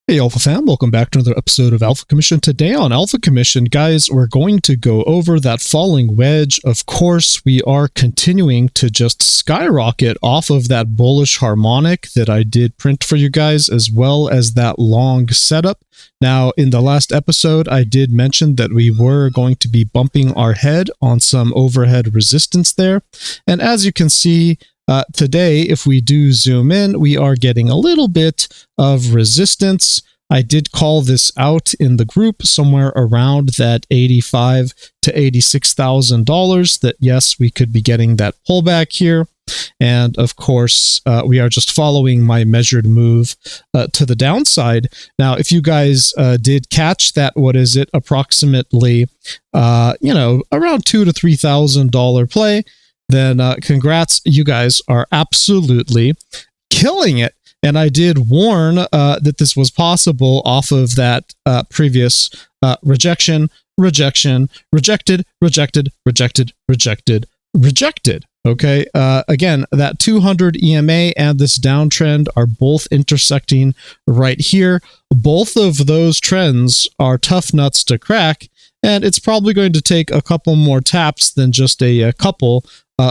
Hey Alpha fam, welcome back to another episode of Alpha Commission. Today on Alpha Commission, guys, we're going to go over that falling wedge. Of course, we are continuing to just skyrocket off of that bullish harmonic that I did print for you guys, as well as that long setup. Now, in the last episode, I did mention that we were going to be bumping our head on some overhead resistance there. And as you can see, today, if we do zoom in, we are getting a little bit of resistance. I did call this out in the group somewhere around that $85,000 to $86,000 that yes, we could be getting that pullback here. And of course, we are just following my measured move to the downside. Now, if you guys did catch that, what is it, approximately, around $2,000 to $3,000 play, then congrats, you guys are absolutely killing it. And I did warn that this was possible off of that previous rejection, rejected. Okay, again, that 200 EMA and this downtrend are both intersecting right here. Both of those trends are tough nuts to crack, and it's probably going to take a couple more taps than just a couple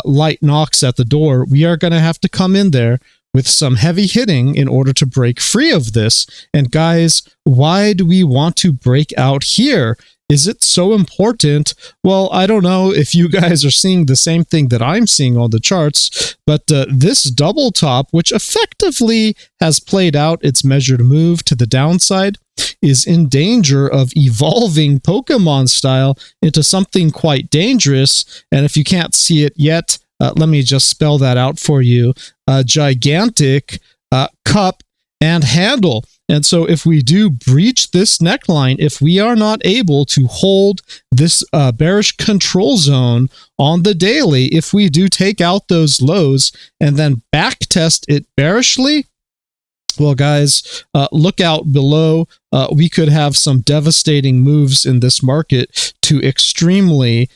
light knocks at the door. We are going to have to come in there with some heavy hitting in order to break free of this. And guys, why do we want to break out here? Is it so important? Well, I don't know if you guys are seeing the same thing that I'm seeing on the charts, but this double top, which effectively has played out its measured move to the downside, is in danger of evolving Pokemon style into something quite dangerous. And if you can't see it yet, let me just spell that out for you. A gigantic cup and handle. And so if we do breach this neckline, if we are not able to hold this bearish control zone on the daily, if we do take out those lows and then back test it bearishly, well, guys, look out below. We could have some devastating moves in this market to extremely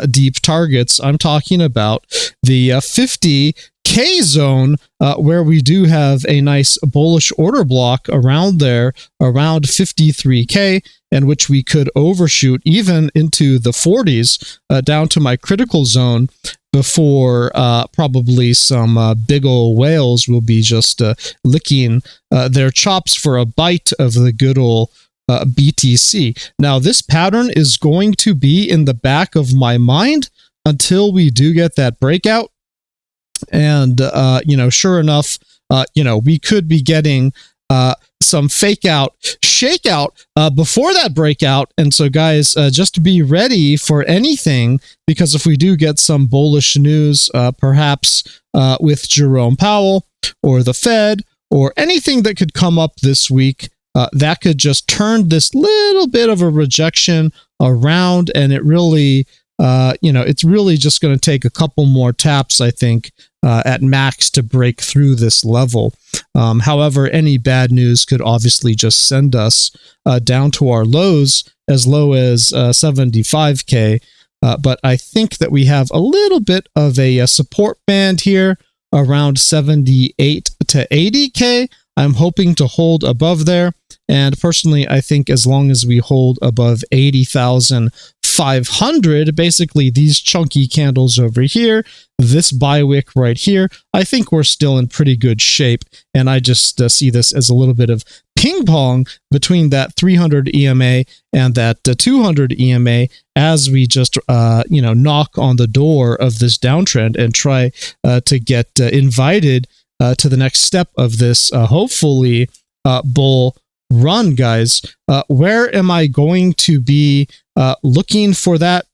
deep targets. I'm talking about the 50K zone, where we do have a nice bullish order block around there, around 53K, and which we could overshoot even into the 40s down to my critical zone before probably some big ol' whales will be just licking their chops for a bite of the good ol' BTC. Now, this pattern is going to be in the back of my mind until we do get that breakout. And, sure enough, we could be getting some fake out, shakeout before that breakout. And so, guys, just be ready for anything, because if we do get some bullish news, perhaps with Jerome Powell or the Fed or anything that could come up this week, that could just turn this little bit of a rejection around, and it really, it's really just going to take a couple more taps, I think, at max to break through this level. However, any bad news could obviously just send us down to our lows as low as 75K. But I think that we have a little bit of a support band here around 78 to 80K. I'm hoping to hold above there. And personally, I think as long as we hold above 80,500, basically these chunky candles over here, this buy wick right here, I think we're still in pretty good shape. And I just see this as a little bit of ping pong between that 300 EMA and that 200 EMA as we just, knock on the door of this downtrend and try to get invited to the next step of this, hopefully, bull run, guys. Where am I going to be looking for that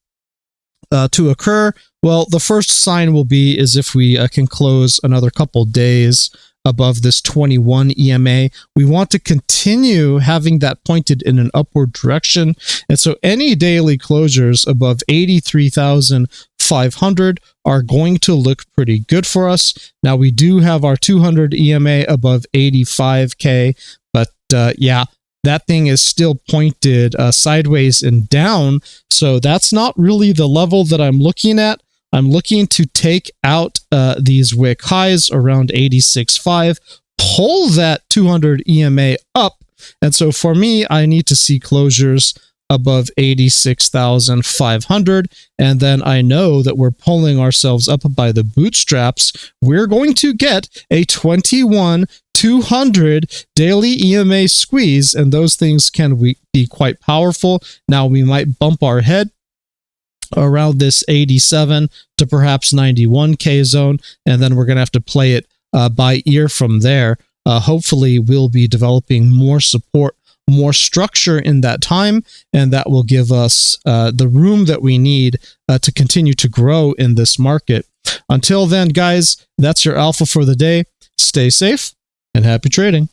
to occur? Well, the first sign will be is if we can close another couple days above this 21 EMA. We want to continue having that pointed in an upward direction. And so any daily closures above 83,500 are going to look pretty good for us. Now, we do have our 200 EMA above 85K, but that thing is still pointed sideways and down. So that's not really the level that I'm looking at. I'm looking to take out these wick highs around 86.5, pull that 200 EMA up And so for me, I need to see closures above 86,500. And then I know that we're pulling ourselves up by the bootstraps. We're going to get a 21,200 daily EMA squeeze, and those things can be quite powerful. Now we might bump our head around this 87 to perhaps 91K zone, and then we're going to have to play it by ear from there. Hopefully we'll be developing more support, more structure in that time, and that will give us the room that we need to continue to grow in this market. Until then, guys, that's your alpha for the day. Stay safe and happy trading.